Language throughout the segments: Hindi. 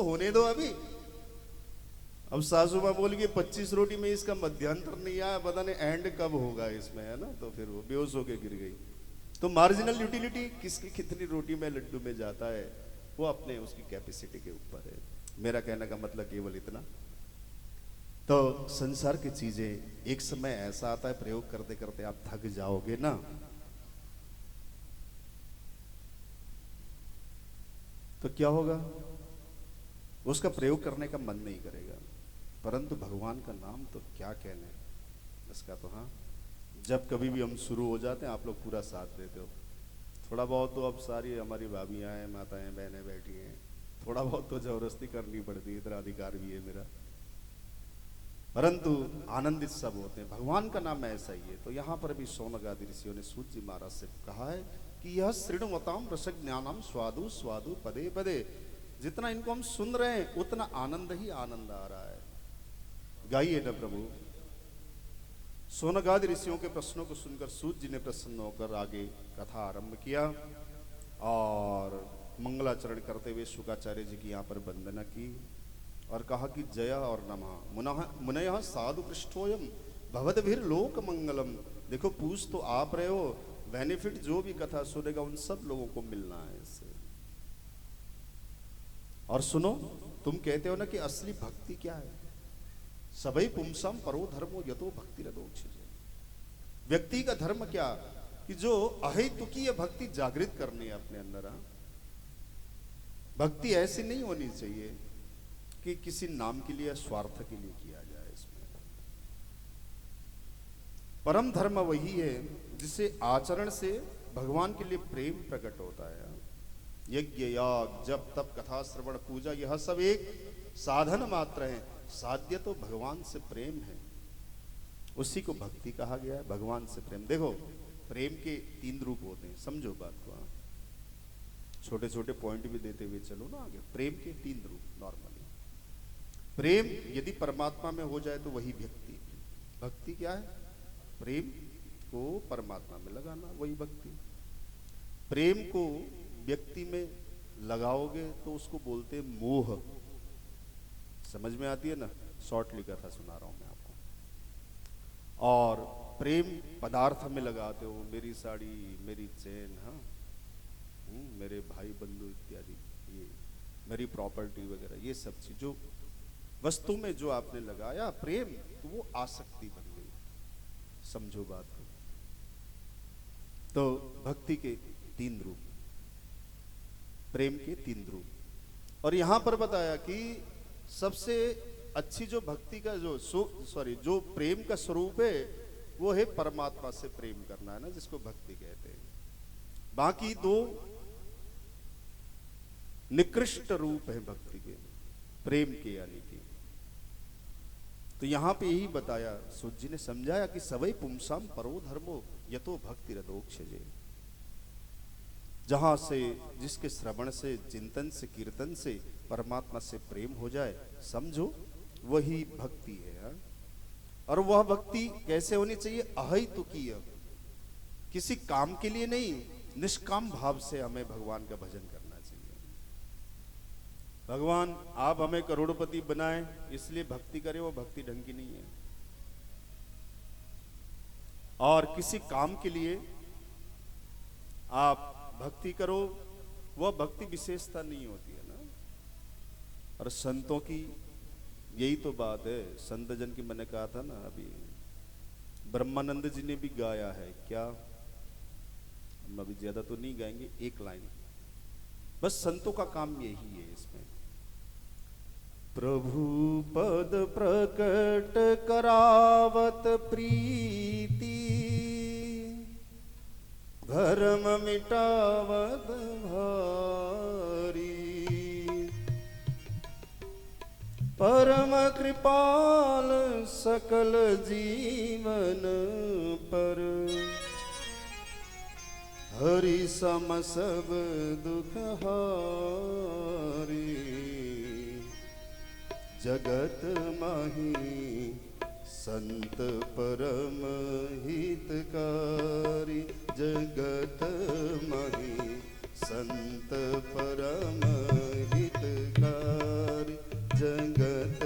होने दो अभी। अब सासू माँ बोल गई 25 रोटी में इसका मध्यांतर नहीं आया, पता नहीं एंड कब होगा इसमें, है ना। तो फिर वो बेहोश होके गिर गई। तो मार्जिनल यूटिलिटी किसकी कितनी रोटी में लड्डू में जाता है वो अपने उसकी कैपेसिटी के ऊपर है। मेरा कहने का मतलब केवल इतना। तो संसार की चीजें एक समय ऐसा आता है प्रयोग करते करते आप थक जाओगे ना, तो क्या होगा, उसका प्रयोग करने का मन नहीं करेगा। परंतु भगवान का नाम तो क्या कहने इसका। तो हाँ, जब कभी भी हम शुरू हो जाते हैं आप लोग पूरा साथ देते हो। थोड़ा बहुत तो अब सारी हमारी भाभियाँ हैं, माताएं बहनें बैठी हैं, थोड़ा बहुत तो जबरदस्ती करनी पड़ती है, इतना अधिकार भी है मेरा। परंतु आनंदित सब होते हैं। भगवान का नाम ऐसा ही है। तो यहाँ पर भी शौनक आदि ऋषियों ने सूत जी महाराज से कहा है कि यह शृण्वताम रसक ज्ञानम स्वादु स्वादु पदे पदे। जितना इनको हम सुन रहे हैं उतना आनंद ही आनंद आ रहा है। गाइए ना प्रभु। शौनक आदि ऋषियों के प्रश्नों को सुनकर सूत जी ने प्रसन्न होकर आगे कथा आरंभ किया और मंगलाचरण करते हुए शुकाचार्य जी की यहाँ पर वंदना की और कहा कि जय और नमः मुनयः साधु पृष्ठोयम भवद्भिर लोक मंगलम। देखो पूछ तो आप रहे हो, बेनिफिट जो भी कथा सुनेगा उन सब लोगों को मिलना है इससे। और सुनो, तुम कहते हो ना कि असली भक्ति क्या है। सबई पुंसम परो धर्मो यतो भक्ति रदोक्षिजे। व्यक्ति का धर्म क्या कि जो अहेतुकीय भक्ति जागृत करनी है अपने अंदर। भक्ति ऐसी नहीं होनी चाहिए कि किसी नाम के लिए स्वार्थ के लिए किया जाए। इसमें परम धर्म वही है जिसे आचरण से भगवान के लिए प्रेम प्रकट होता है। यज्ञ याग जप तप कथा श्रवण पूजा यह सब एक साधन मात्र है। साध्य तो भगवान से प्रेम है, उसी को भक्ति कहा गया है। भगवान से प्रेम। देखो प्रेम के 3 रूप होते हैं, समझो बात को। छोटे छोटे पॉइंट भी देते हुए चलो ना आगे। प्रेम के 3 रूप नॉर्मली। प्रेम यदि परमात्मा में हो जाए तो वही भक्ति। भक्ति क्या है? प्रेम को परमात्मा में लगाना, वही भक्ति। प्रेम को व्यक्ति में लगाओगे तो उसको बोलते हैं मोह। समझ में आती है ना? शॉर्टली कथा सुना रहा हूं मैं आपको। और प्रेम पदार्थ में लगाते हो, मेरी साड़ी, मेरी चेन, हाँ, मेरे भाई बंधु इत्यादि, ये मेरी प्रॉपर्टी वगैरह, ये सब चीज जो वस्तु में जो आपने लगाया प्रेम, तो वो आसक्ति बन गई। समझो बात को। तो भक्ति के 3 रूप, प्रेम के 3 रूप। और यहां पर बताया कि सबसे अच्छी जो भक्ति का जो प्रेम का स्वरूप है वो है परमात्मा से प्रेम करना, है ना, जिसको भक्ति कहते हैं। बाकी 2 निकृष्ट रूप है भक्ति के, प्रेम के यानी कि। तो यहां पे यही बताया, सूत जी ने समझाया कि सवै पुंसाम परो धर्मो यतो भक्ति रदोक्षजे। जहां से जिसके श्रवण से, चिंतन से, कीर्तन से परमात्मा से प्रेम हो जाए, समझो वही भक्ति है। और वह भक्ति कैसे होनी चाहिए? अहेतुकीय, किसी काम के लिए नहीं, निष्काम भाव से हमें भगवान का भजन करना चाहिए। भगवान आप हमें करोड़पति बनाए इसलिए भक्ति करें, वो भक्ति ढंग की नहीं है। और किसी काम के लिए आप भक्ति करो, वह भक्ति विशेषता नहीं होती है ना। और संतों की यही तो बात है। संत जन की मैंने कहा था ना अभी, ब्रह्मानंद जी ने भी गाया है क्या, हम अभी ज्यादा तो नहीं गाएंगे, 1 लाइन बस। संतों का काम यही है इसमें। प्रभु पद प्रकट करावत प्रीति, भरम मिटावत भारी, परम कृपाल सकल जीवन पर, हरि सम सब दुख हारी, जगत माही संत परम हितकारी, जगत माही संत परम हितकारी। जगत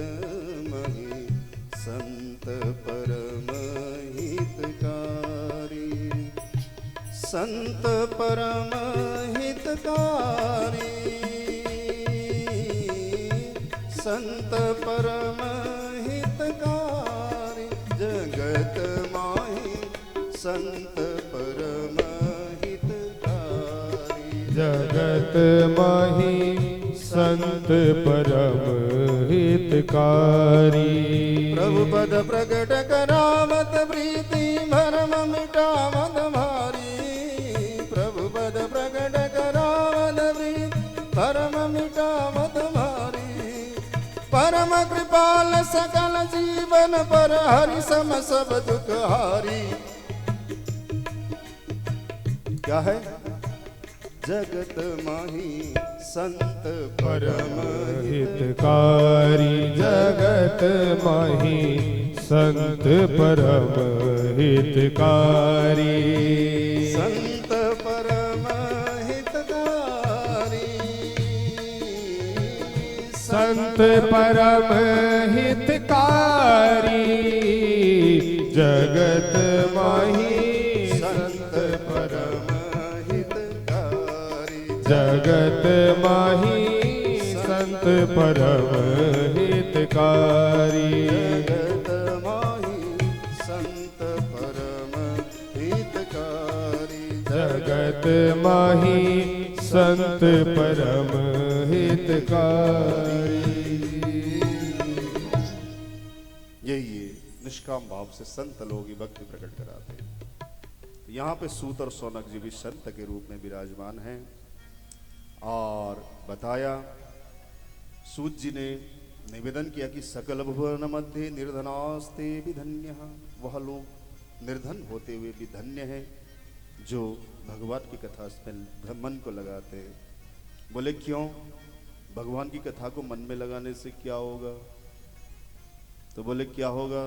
मही संत परम हितकारी, संत परम हितकारी, संत परम हितकारी, जगत माही संत परम हितकारी, जगत माही संत परम हितकारी। प्रभु पद प्रकट करावत प्रीति भरम मिटावत भारी, प्रभु पद प्रकट करावत प्रीति भरम मिटावत भारी, परम कृपाल सकल जीवन पर हरि सम सब दुख हारी। क्या है? जगत माही संत परम हितकारी, जगत माही संत परम हितकारी, संत परम हितकारी, संत परम हितकारी, जगत माही संत परम हितकारी, जगत माही संत परम हितकारी, जगत माही संत परम हितकारी, जगत माही संत परम हितकारी। यही है निष्काम भाव से संत लोग ही भक्ति प्रकट कराते हैं। तो यहाँ पे सूत और सौनक जी भी संत के रूप में विराजमान हैं। और बताया, सूत जी ने निवेदन किया कि सकल भुवन मध्य निर्धनास्ते भी धन्य, वह लोग निर्धन होते हुए भी धन्य हैं जो भगवान की कथा में मन को लगाते हैं। बोले क्यों? भगवान की कथा को मन में लगाने से क्या होगा? तो बोले क्या होगा?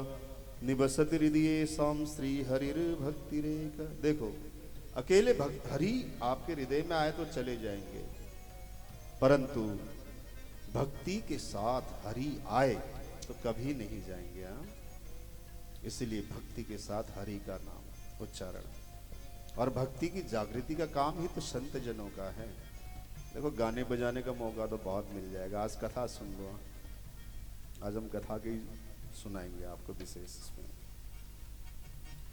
निबसत हृदय साम श्री हरिर भक्ति रेखा। देखो, अकेले हरि आपके हृदय में आए तो चले जाएंगे, परंतु भक्ति के साथ हरि आए तो कभी नहीं जाएंगे। हाँ, इसलिए भक्ति के साथ हरि का नाम उच्चारण और भक्ति की जागृति का काम ही तो संत जनों का है। देखो, गाने बजाने का मौका तो बहुत मिल जाएगा। आज कथा सुन लो, आज हम कथा की सुनाएंगे आपको विशेष इसमें।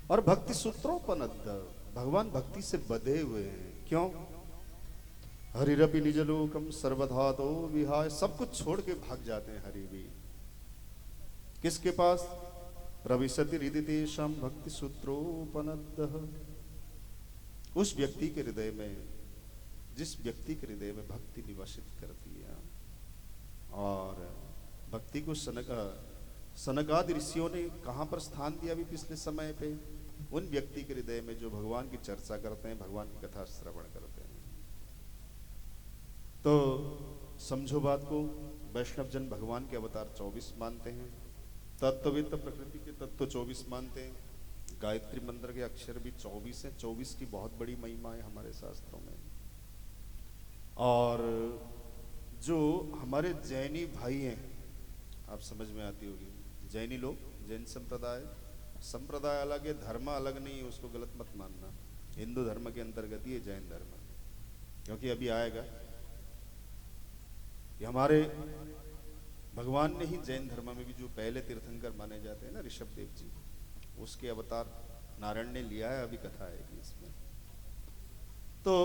और भक्ति सूत्रोपनद्ध, भगवान भक्ति से बधे हुए हैं। क्यों? हरिरपि निजलोकम सर्वधा तो विहाय, सब कुछ छोड़ के भाग जाते हैं हरि भी। किसके पास? प्रविशति हृदय तेषां भक्ति सूत्रोपनद्ध, उस व्यक्ति के हृदय में, जिस व्यक्ति के हृदय में भक्ति निवासित करती है। और भक्ति को सनकादि ऋषियों ने कहां पर स्थान दिया अभी पिछले समय पे? उन व्यक्ति के हृदय में जो भगवान की चर्चा करते हैं, भगवान की कथा श्रवण करते हैं। तो समझो बात को, वैष्णव जन भगवान के अवतार 24 मानते हैं, तत्वविद प्रकृति के तत्व 24 मानते हैं, गायत्री मंत्र के अक्षर भी 24 हैं। 24 की बहुत बड़ी महिमा है हमारे शास्त्रों में। और जो हमारे जैनी भाई हैं, आप समझ में आती होगी, जैनी लोग, जैन संप्रदाय अलग है, धर्म अलग नहीं है, उसको गलत मत मानना। हिंदू धर्म के अंतर्गत ही है जैन धर्म, क्योंकि अभी आएगा कि हमारे भगवान ने ही जैन धर्म में भी जो पहले तीर्थंकर माने जाते हैं ना, ऋषभ देव जी, उसके अवतार नारायण ने लिया है। अभी कथा आएगी इसमें। तो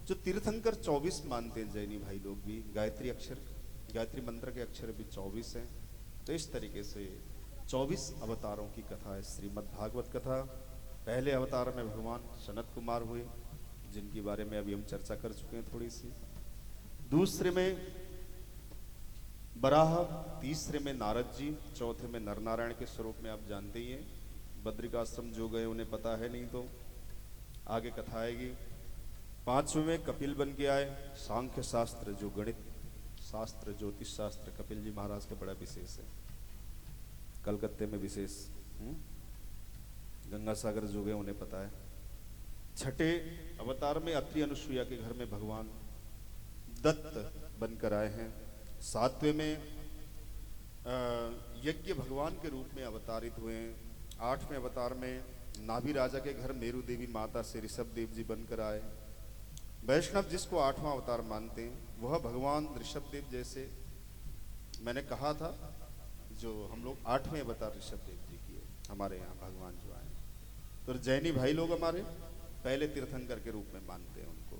जो तीर्थंकर 24 मानते हैं जैनी भाई लोग भी, गायत्री मंत्र के अक्षर भी 24 हैं। तो इस तरीके से 24 अवतारों की कथा है श्रीमद् भागवत कथा। पहले अवतार में भगवान सनत कुमार हुए, जिनके बारे में अभी हम चर्चा कर चुके हैं थोड़ी सी। दूसरे में बराह, तीसरे में नारद जी, चौथे में नरनारायण के स्वरूप में आप जानते ही हैं। बद्रिकाश्रम जो गए उन्हें पता है, नहीं तो आगे कथा आएगी। पांचवें में कपिल बन के आए, सांख्य शास्त्र जो गणित शास्त्र, ज्योतिष शास्त्र कपिल जी महाराज का बड़ा विशेष है, कलकत्ते में विशेष। गंगा सागर जो गए उन्हें पता है। छठे अवतार में अत्रि अनुसुईया के घर में भगवान दत्त बनकर आए हैं। सातवें में यज्ञ भगवान के रूप में अवतारित हुए हैं। आठवें अवतार में नाभि राजा के घर मेरु देवी माता से ऋषभ देव जी बनकर आए। वैष्णव जिसको आठवां अवतार मानते हैं वह भगवान ऋषभ देव जैसे, मैंने कहा था जो हम लोग आठवें अवतार ऋषभ देव जी की है हमारे यहाँ भगवान जो आए। तो जैनी भाई लोग हमारे पहले तीर्थंकर के रूप में मानते हैं उनको,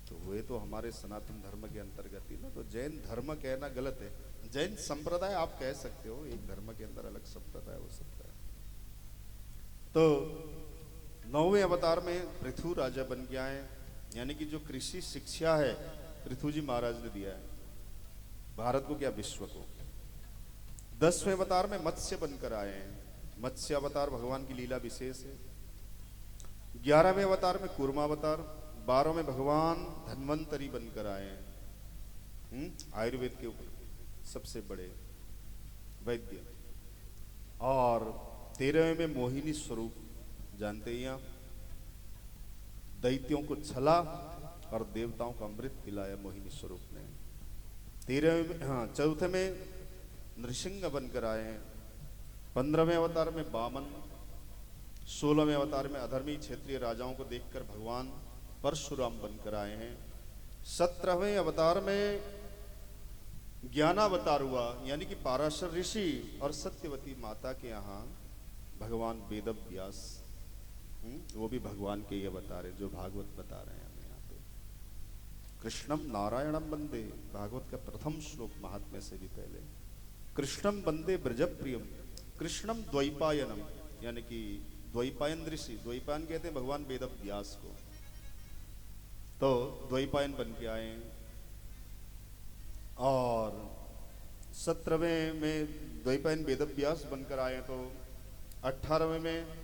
तो हुए तो हमारे सनातन धर्म के अंतर्गत ही ना। तो जैन धर्म कहना गलत है, जैन संप्रदाय आप कह सकते हो, एक धर्म के अंदर अलग संप्रदाय हो सकता है। तो नौवें अवतार में पृथु राजा बन के आए, यानी कि जो कृषि शिक्षा है पृथु जी महाराज ने दिया है भारत को क्या विश्व को। 10वें अवतार में मत्स्य बनकर आए हैं, मत्स्य अवतार भगवान की लीला विशेष है। 11वें अवतार में कूर्मा अवतार, 12वें में भगवान धन्वंतरी बनकर आए हैं, आयुर्वेद के ऊपर सबसे बड़े वैद्य। और 13वें में मोहिनी स्वरूप, जानते ही आप, दैत्यों को छला और देवताओं को अमृत पिलाया मोहिनी स्वरूप ने। 14वें में नृसिंह बनकर आए हैं। 15वें अवतार में वामन, 16वें अवतार में अधर्मी क्षेत्रीय राजाओं को देखकर भगवान परशुराम बनकर आए हैं। 17वें अवतार में ज्ञानावतार हुआ, यानी कि पाराशर ऋषि और सत्यवती माता के यहाँ भगवान वेद व्यास, वो भी भगवान के ये अवतार है जो भागवत बता रहे हैं हमें यहाँ पे। कृष्णम नारायणम वंदे, भागवत का प्रथम श्लोक महात्म्य से भी पहले, कृष्णम वंदे ब्रजप्रियम, कृष्णम द्वैपायनम, यानी कि द्वैपायन ऋषि, द्वैपायन कहते हैं भगवान वेद व्यास को, तो द्वैपायन बन के आए। और 17वें में द्वैपायन वेद व्यास बनकर आए, तो 18वें में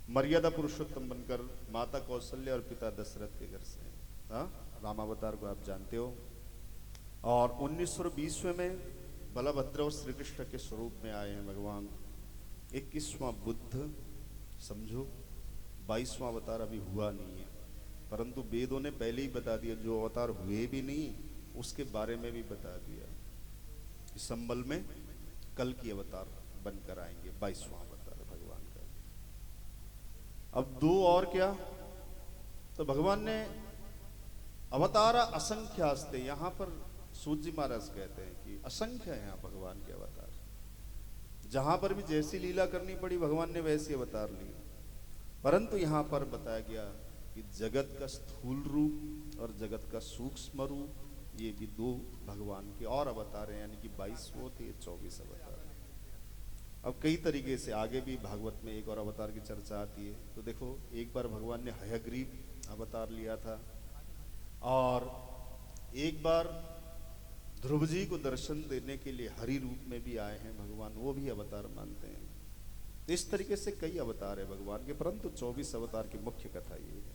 मर्यादा पुरुषोत्तम बनकर माता कौशल्या और पिता दशरथ के घर से, रामावतार को आप जानते हो। और 19 और 20वें में बलभद्र और श्री कृष्ण के स्वरूप में आए हैं भगवान। 21वां बुद्ध समझो, 22वां अवतार अभी हुआ नहीं है, परंतु वेदों ने पहले ही बता दिया, जो अवतार हुए भी नहीं उसके बारे में भी बता दिया कि संबल में कल की अवतार बनकर आएंगे, 22वां अवतार भगवान का। अब 2 और क्या, तो भगवान ने अवतार असंख्यास्ते, यहाँ पर सूत जी महाराज कहते हैं कि असंख्य है यहाँ भगवान के अवतार, जहां पर भी जैसी लीला करनी पड़ी भगवान ने वैसी अवतार ली। परंतु यहाँ पर बताया गया कि जगत का स्थूल रूप और जगत का सूक्ष्म रूप, ये भी 2 भगवान के और अवतार हैं, यानी कि 22 वो थे, 24 अवतार। अब कई तरीके से आगे भी भागवत में एक और अवतार की चर्चा आती है। तो देखो, एक बार भगवान ने हयग्रीव अवतार लिया था, और एक बार ध्रुव जी को दर्शन देने के लिए हरि रूप में भी आए हैं भगवान, वो भी अवतार मानते हैं। तो इस तरीके से कई अवतार है भगवान के, परंतु 24 अवतार की मुख्य कथा ये है।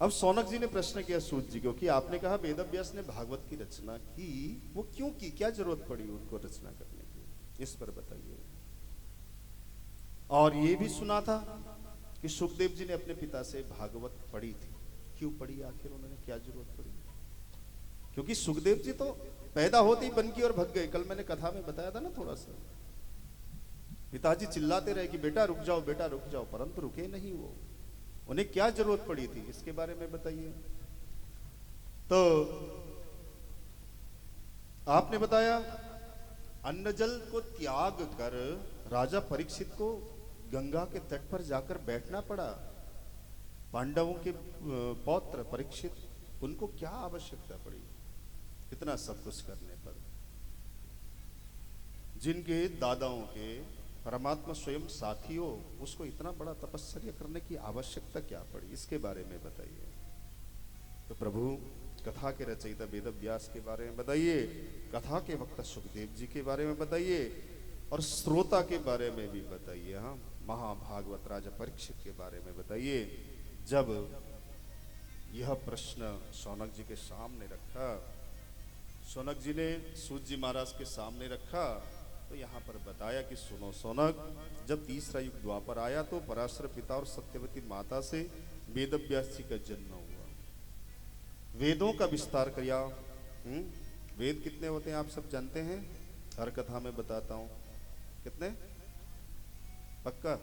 अब सौनक जी ने प्रश्न किया सूत जी को कि आपने कहा वेदव्यास ने भागवत की रचना की, वो क्यों की, क्या जरूरत पड़ी उनको रचना करने की, इस पर बताइए। और ये भी सुना था कि सुखदेव जी ने अपने पिता से भागवत पढ़ी थी, क्यों पढ़ी आखिर उन्होंने, क्या जरूरत पड़ी? क्योंकि सुखदेव जी तो पैदा होते ही बनकी और भग गए, कल मैंने कथा में बताया था ना थोड़ा सा। पिताजी चिल्लाते रहे कि बेटा रुक जाओ, बेटा रुक जाओ, परंतु रुके नहीं वो। उन्हें क्या जरूरत पड़ी थी, इसके बारे में बताइए। तो आपने बताया अन्न जल को त्याग कर राजा परीक्षित को गंगा के तट पर जाकर बैठना पड़ा। पांडवों के पौत्र परीक्षित, उनको क्या आवश्यकता पड़ी इतना सब कुछ करने पर? जिनके दादाओं के परमात्मा स्वयं साथी हो, उसको इतना बड़ा तपस्या करने की आवश्यकता क्या पड़ी, इसके बारे में बताइए। तो प्रभु कथा के रचयिता वेद व्यास के बारे में बताइए, कथा के वक्ता सुखदेव जी के बारे में बताइए, और श्रोता के बारे में भी बताइए। हाँ, महाभागवत राजा परीक्षित के बारे में बताइए। जब यह प्रश्न सौनक जी के सामने रखा, सौनक जी ने सूत जी महाराज के सामने रखा, तो यहाँ पर बताया कि सुनो सौनक, जब तीसरा युग द्वापर आया तो पराशर पिता और सत्यवती माता से वेद व्यास जी का जन्म हुआ। वेदों का विस्तार किया, वेद कितने होते हैं आप सब जानते हैं? हर कथा में बताता हूं। कितने? पक्का?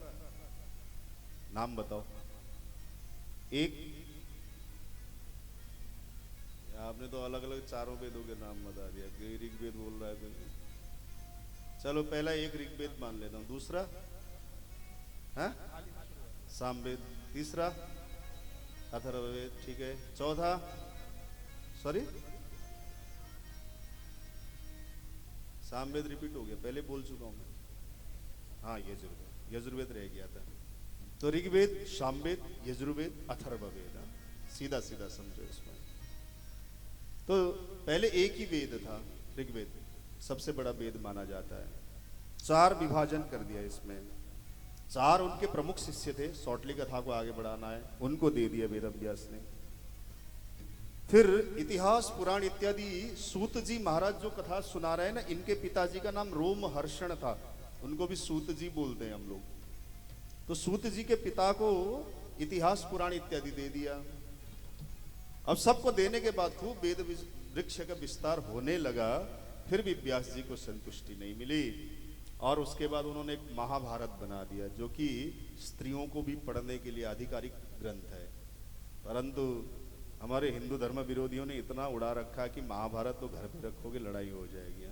नाम बताओ। एक? आपने तो अलग अलग चारों वेदों के नाम बता दिया, कोई ऋग्वेद बोल रहा है कोई। चलो पहला एक ऋग्वेद मान लेता हूं। दूसरा है सामवेद। तीसरा अथर्ववेद। ठीक है। चौथा सॉरी सामवेद रिपीट हो गया, पहले बोल चुका हूं मैं। हाँ यजुर्वेद, यजुर्वेद रह गया था। तो ऋग्वेद, सामवेद, यजुर्वेद, अथर्ववेद। सीधा सीधा समझो इसमें। तो पहले एक ही वेद था ऋग्वेद, सबसे बड़ा वेद माना जाता है। चार विभाजन कर दिया इसमें। चार उनके प्रमुख शिष्य थे, शॉर्टली कथा को आगे बढ़ाना है, उनको दे दिया वेद व्यास ने। फिर इतिहास पुराण इत्यादि सूत जी महाराज जो कथा सुना रहे हैं ना, इनके पिताजी का नाम रोमहर्षण था, उनको भी सूत जी बोलते हैं हम लोग। तो सूत जी के पिता को इतिहास पुराण इत्यादि दे दिया। अब सबको देने के बाद खूब वेद वृक्ष का विस्तार होने लगा, फिर भी व्यास जी को संतुष्टि नहीं मिली और उसके बाद उन्होंने एक महाभारत बना दिया, जो कि स्त्रियों को भी पढ़ने के लिए आधिकारिक ग्रंथ है। परंतु हमारे हिंदू धर्म विरोधियों ने इतना उड़ा रखा कि महाभारत तो घर पे रखोगे लड़ाई हो जाएगी।